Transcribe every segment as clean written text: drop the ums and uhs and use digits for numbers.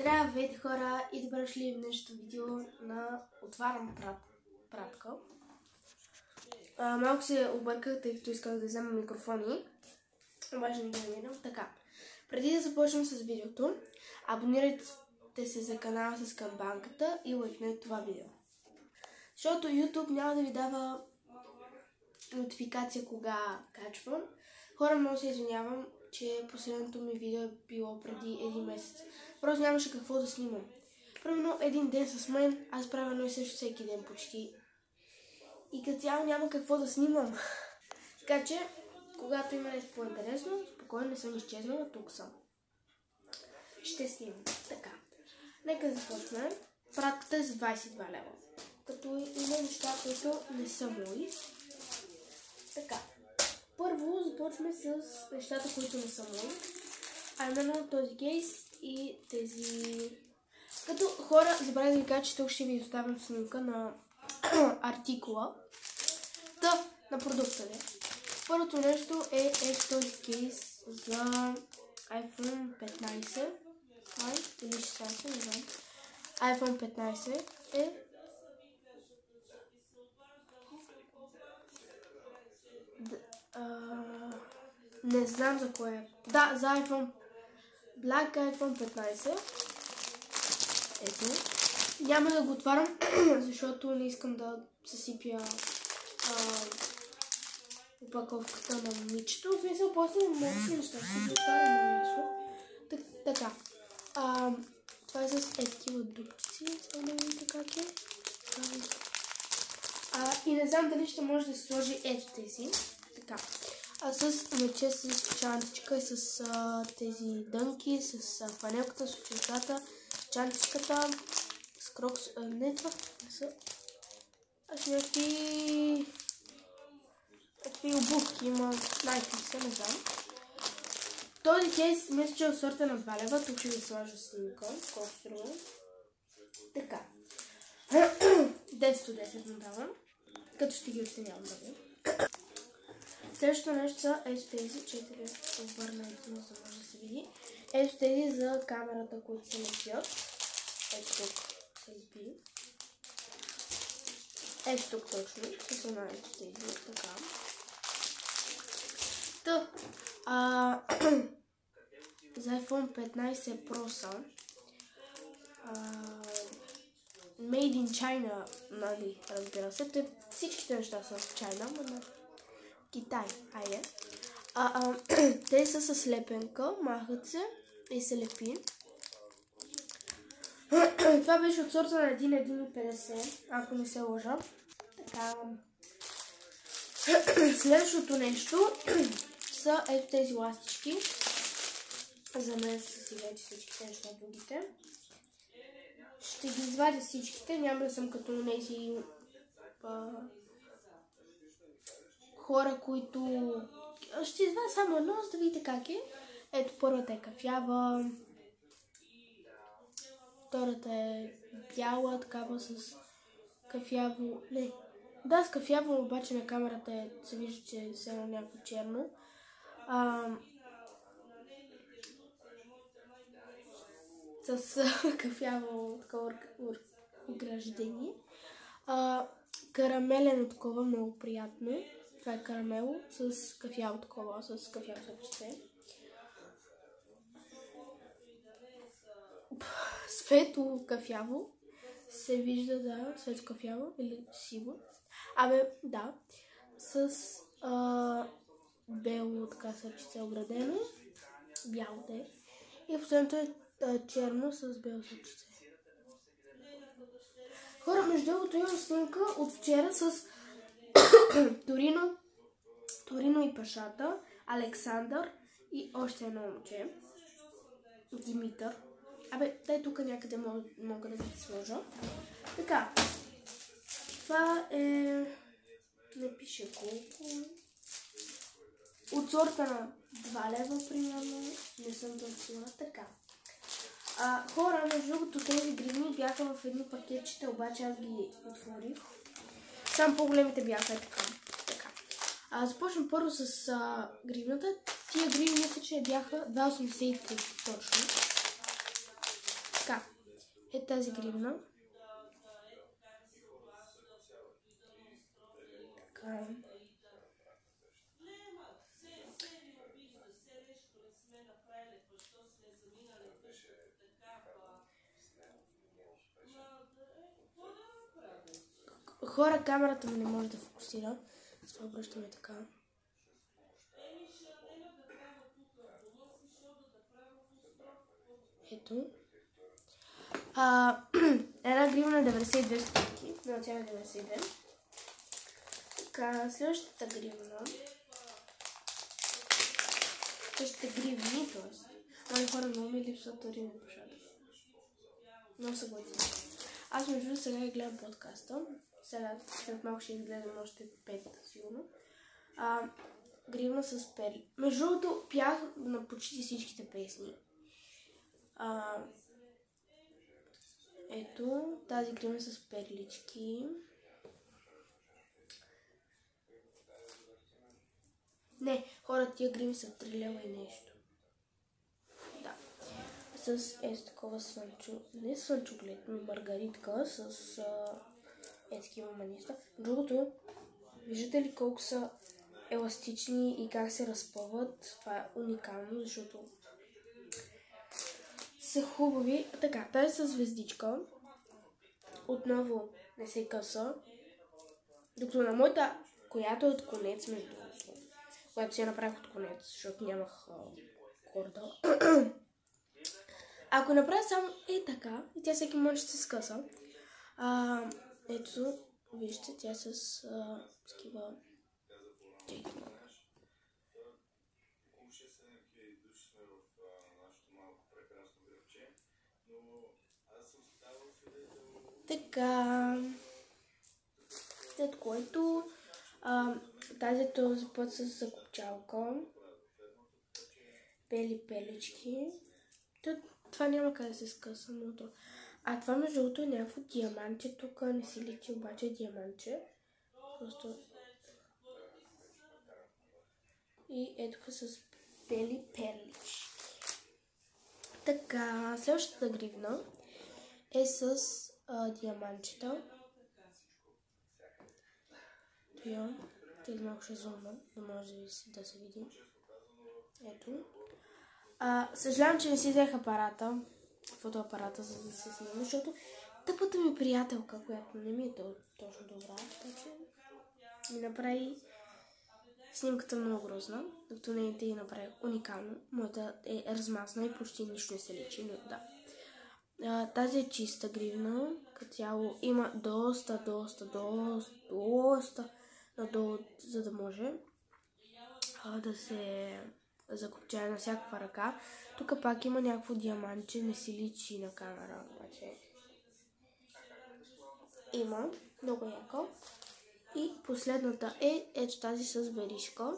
Здравейте хора и добре дошли в днешното видео на отварям пратка. Малко се обърках, тъй като исках да взема микрофони. Обаче не ги намирам. Така, преди да започнем с видеото, абонирайте се за канала с камбанката и лайкнете това видео. Защото YouTube няма да ви дава нотификация кога качвам. Хора, много се извинявам, че последното ми видео е било преди един месец. Просто нямаше какво да снимам. Примерно един ден с мен, аз правя едно и също всеки ден почти. И като цяло няма какво да снимам. Така че, когато има нещо по-интересно, спокойно не съм изчезнала, тук съм. Ще снимам. Така. Нека започнем. Пратката е за 22 лева. Като има неща, които не са мои. Така. Първо започваме с нещата, които не са мои. А именно този кейс и тези... Като хора, забравя да ви кажа, че тук ще ви оставям снимка на артикула. На продукта не. Първото нещо е този кейс за iPhone 15. Или 16, не знам. iPhone 15 е... не знам за кое е. Да, за iPhone. Black iPhone 15. Ето. Няма да го отварям, защото не искам да съсипя опаковката на момичето. В смисъл, после не мога си неща. Ще го отварям нещо. Така. Това е с такива дупчици. Само да видите как е. И не знам дали ще може да се сложи ето тези. Така. С мече, с чантичка и с тези дънки, с фанелката, с очилката, с чантичката, с крокс... не това, не са... някакви обувки, има най-фикса, не знам. Този кейс мисля, че е от сорта на 2 лева, тук ще ви сложа снимка, колко струва. Така. 10/10 надавам, като ще ги оценявам, нали? Следващото нещо са ето тези, 4 обърна един, за да може да се види. Ето тези за камерата, които се лепят. Ето тук се лепи. Ето тук точно, с една ето тези, така. За iPhone 15 Pro са Made in China, нали, разбира се. Всичките неща са в China, но на Китай, айде. Те са с лепенка, махат се и се лепи. Това беше от сорта на 1,50, ако не се лъжа. Така. Следващото нещо са ето тези ластички. За мен са си вече всичките неща другите. Ще ги извадя всичките, няма да съм като тези хора, които... Ще извадя само едно, за да видите как е. Ето първата е кафява. Втората е бяла, такава с кафяво... Не. Да, с кафяво, обаче на камерата се вижда, че е все някакво черно. С кафяво такова ограждение. Карамелено такова, много приятно. Това е карамело с кафяво такова, с кафяво съвче. Светло кафяво. Се вижда, да, светло кафяво или сиво. Да. С бело така съвче оградено. Бяло де. И последното е черно с бело съвче. Хора, между другото имам снимка от вчера с Торино и Пашата, Александър и още едно момче, Димитър. Дай тук някъде мога да ги сложа. Така, това е... не пише колко. От сорта на 2 лева, примерно, не съм дължила. Така. Хора, между другото тези гривни бяха в едни пакетчета, обаче аз ги отворих. Само по-големите бяха така. Започвам първо с гривната. Тия гривни мисля, че бяха 2,83 точно. Така, е тази гривна. Така. Хора, камерата ми не може да фокусира. С това обръщаме така. Ето. Една гривна 92 стотинки. 0,92. Така, следващата гривна. Следващите гривни, т.е. Мои хора много ми липсват дори на душата. Много са готини. Аз между сега гледам подкаста. Сега след малко ще изгледам още 5 сигурно. Гривна с перли. Между другото пях на почти всичките песни. Ето, тази гривна с перлички. Не, хора, тия гривни са 3 лева и нещо. Да. С такова слънчо... Не слънчоглед, но маргаритка с такива маниста. Другото, виждате ли колко са еластични и как се разпъват? Това е уникално, защото са хубави. Така, тази с звездичка. Отново не се къса. Докато на моята, която е от конец, между другото, която си я направих от конец, защото нямах корда. Ако направя само така, и тя всеки може да се скъса. Ето, вижте, тя с такива... Така, след което този път с закопчалка, бели пелички. Това няма как да се скъса, но то. Това между другото е някакво диамантче, тук не си личи, обаче е диамантче. Просто... И ето с бели перлички. Така, следващата гривна е с диамантчета. Тези малко ще зумна, да може да се види. Ето. Съжалявам, че не си взех апарата, фотоапарата, за да се снимам, защото тъпата ми приятелка, която не ми е точно добра, така че ми направи снимката много грозна, докато нейните я направи уникално. Моята е размазана и почти нищо не се личи, но да. Тази е чиста гривна, като цяло има доста надолу, за да може да се закопчае на всякаква ръка. Тук пак има някакво диамантче, не си личи на камера, обаче има много яко. И последната е ето тази с веришка.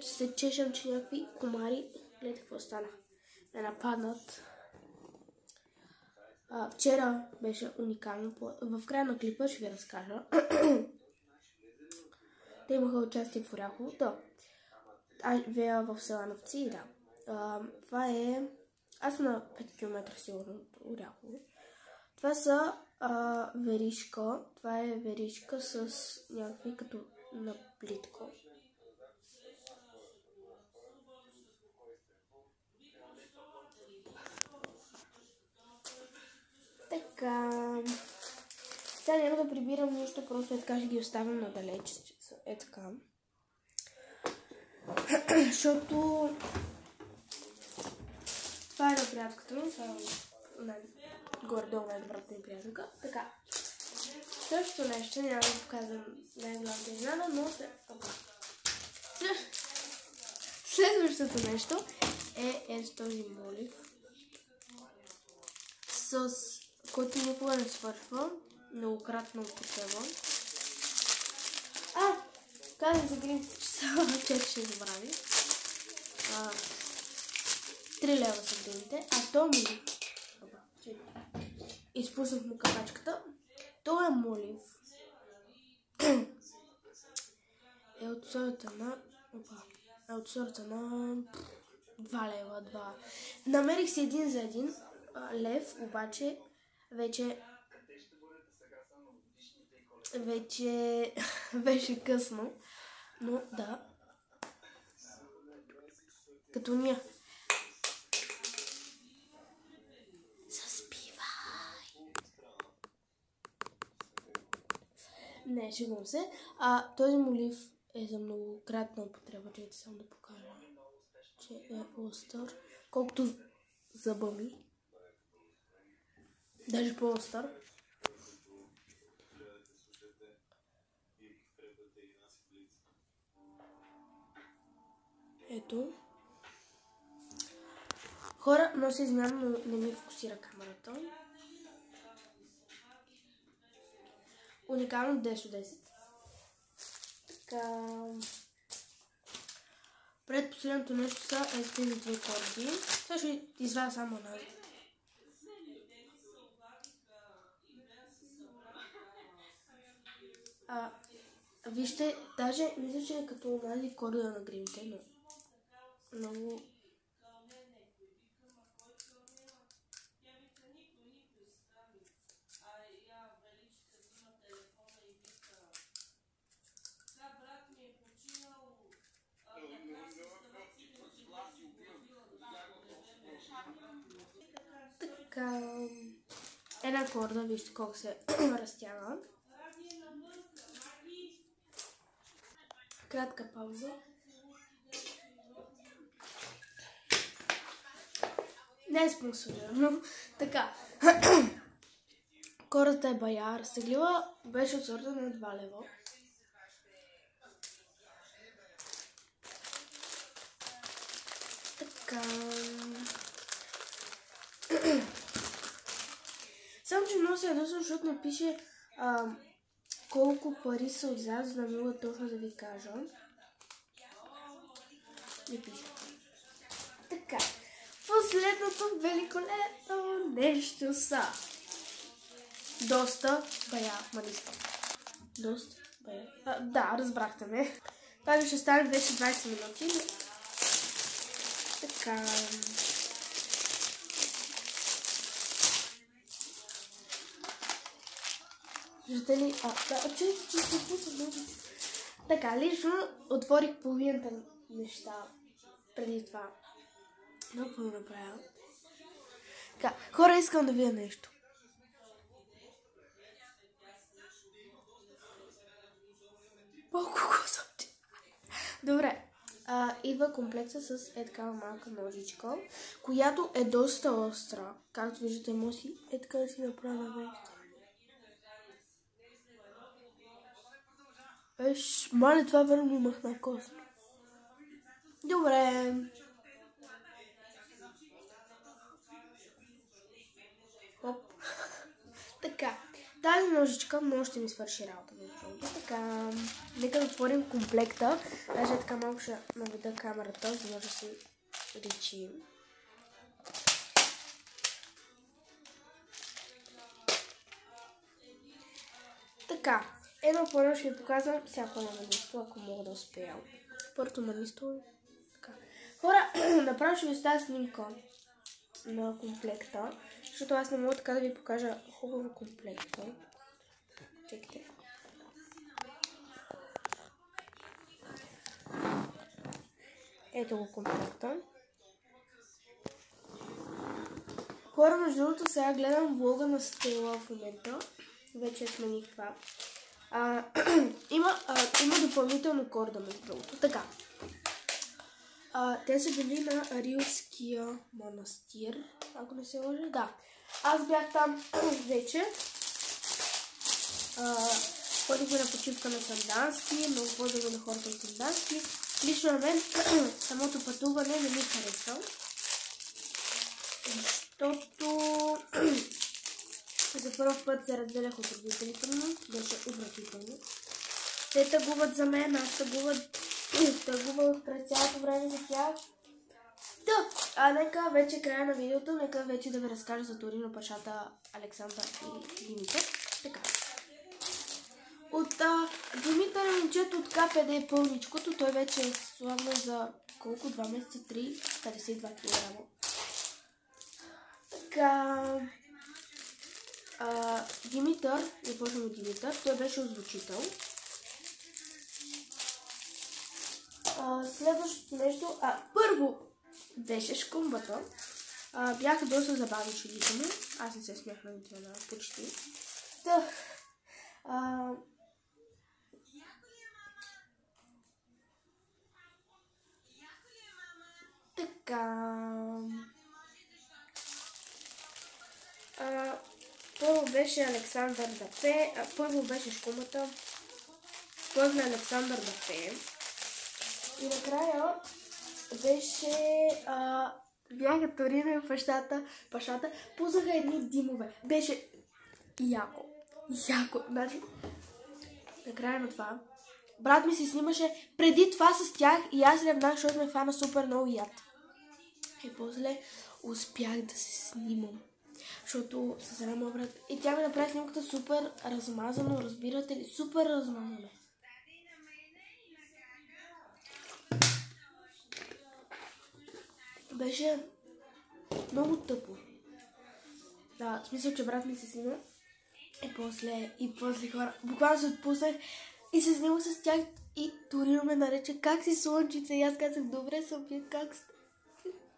Се чешам, че някакви комари, гледайте какво стана, ме нападнат. Вчера беше уникално. В края на клипа ще ви разкажа. Те имаха участие в Оряхово. Да. Аз живея в Селановци, да. Това е... Аз съм на 5 км сигурно от Оряхово. Това са веришка. Това е веришка с някакви като на плитко. Така... Сега няма да прибирам нищо, просто така ще ги оставям надалеч. Е така. Защото това е на приятелката ми, това е горе-долу най-добрата ми приятелка. Така. Същото нещо, няма да показвам най-голямата изненада, но следващото нещо е ето този молив, с който никога не свършва, многократно употреба. Казах за гривните часа, тя ще забрави. 3 лева са гривните, то молив. Изпуснах му капачката. То е молив. Е от сорта на 2 лева, 2. Намерих си един за един. лев, обаче вече беше късно, но да. Като ние. Заспивай! Не, шегувам се. Този молив е за многократна употреба, че само да покажа, че е остър. Колкото зъба ми. Даже по-остър. Ето. Хора, но се измяна, но не ми фокусира камерата. Уникално 10 от 10. Така. Предпоследното нещо са тези две корди. Сега ще извадя само една. Вижте, даже мисля, че е като онази корда на гримите, но много... Така... Една корда, вижте колко се разтяга. Кратка пауза. Не е спонсорирано. Така. Кората е Баяр. Стеглива беше от сорта на 2 лева. Така. Само, че много се ядосвам, защото не пише колко пари са отзад, за да мога точно да ви кажа. Не пише. Така. Последното великолепно нещо са. Доста бая маниста. Доста бая. Да, разбрахте ме. Това ще стане вече 20 минути. Така. Виждате ли? Че се пуса много. Така, лично отворих половината неща преди това. Но какво да направя? Така, хора, искам да видя нещо. Колко съм. Добре. Идва комплекта с такава малка ножичка, която е доста остра. Както виждате, може си така да си направя на веща. Мале, това верно имах на кост. Добре. Оп. Така. Тази ножичка много ще ми свърши работа. Така. Нека да отворим комплекта. Даже така малко ще наведа камерата, за да може да се речи. Така. Едно първо ще ви показвам всяко едно манисто, ако мога да успея. Първото манисто. Така. Хора, направо ще ви оставя снимка на комплекта, защото аз не мога така да ви покажа хубаво комплекта. Чекайте. Ето го комплекта. Хора, между другото, сега гледам влога на Стела в момента. Вече смених това. Има допълнително корда, между другото. Така. Те са били на Рилския манастир, ако не се лъжа. Да. Аз бях там вече. Ходихме на почивка на Сандански, много по-дълго на хората от Сандански. Лично на мен самото пътуване не ми хареса, защото за първ път се разделях от родителите ми, беше отвратително. Те тъгуват за мен, аз тъгувах през цялото време за тях. Да, нека вече края на видеото, нека вече да ви разкажа за Торино, Пашата, Александър и Димитър. Така. От Димитър е момчето от КПД пълничкото, той вече е славно за колко? 2 месеца, 3, 52 кг. Така... Димитър, започвам от Димитър, той беше озвучител. Следващото нещо, първо беше Шкумбата. Бяха доста забавни шегите му. Аз не се смях на това почти. Така... Първо беше Александър Дапе, първо беше Шкумата, първо Александър Дапе и накрая беше бяха Торино и Пашата, пуснаха едни димове. Беше яко. Значи, накрая на това, брат ми се снимаше преди това с тях и аз ревнах, защото ме фана супер много яд. И после успях да се снимам. Защото с една моя брат. И тя ми направи снимката супер размазано, разбирате ли? Супер размазано. Беше много тъпо. Да, в смисъл, че брат ми се снима. И после хора. Буквално се отпуснах и се снимах с тях и Торино ме нарече: как си, слънчица? И аз казах: добре съм, вие как сте?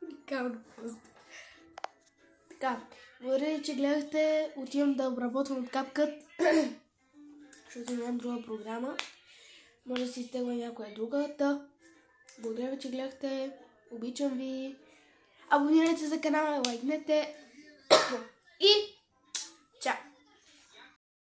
Уникално просто. Така, благодаря, че гледахте. Отивам да обработвам от CapCut, защото нямам друга програма. Може да си изтегля някоя друга. Благодаря ви, че гледахте. Обичам ви. Абонирайте се за канала, лайкнете и